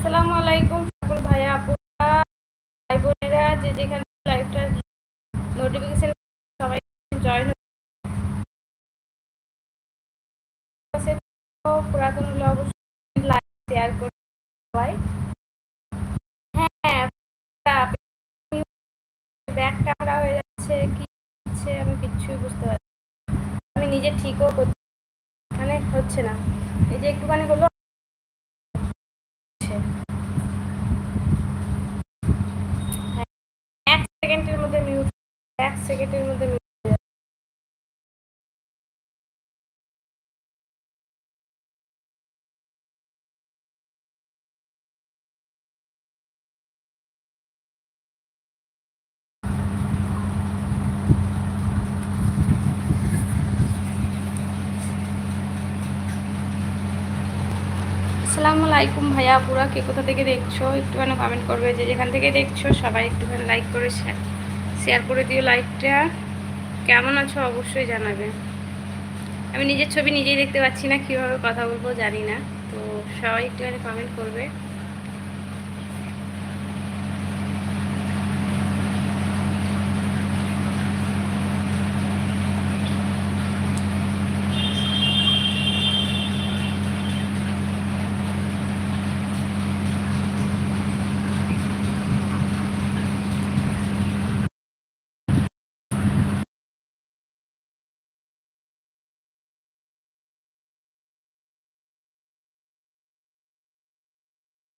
আসসালামু আলাইকুম সকল ভাইয়া আপুরা ভাই বোনেরা যে যেখানে লাইভটা নোটিফিকেশন সবাই জয়েন হচ্ছে। পুরাতন হলে অবশ্যই লাইক শেয়ার করতে সবাই। হ্যাঁ, ব্যাক ক্যামেরা হয়ে যাচ্ছে কি হচ্ছে আমি কিচ্ছুই বুঝতে পারছি। আমি নিজে ঠিকও করছি মানে হচ্ছে না, এই যে একটুখানি হলো এক সেকেন্ডের মধ্যে মিউট, এক সেকেন্ডের মধ্যে মিউট। আসসালামু আলাইকুম ভাইয়া পুরা, কে কোথা থেকে দেখছো একটুখানি কমেন্ট করবে, যে যেখান থেকে দেখছো সবাই একটুখানি লাইক করে শেয়ার করে দিও লাইকটা। কেমন আছো অবশ্যই জানাবে। আমি নিজের ছবি নিজেই দেখতে পাচ্ছি না, কীভাবে কথা বলবো জানি না, তো সবাই একটুখানি কমেন্ট করবে।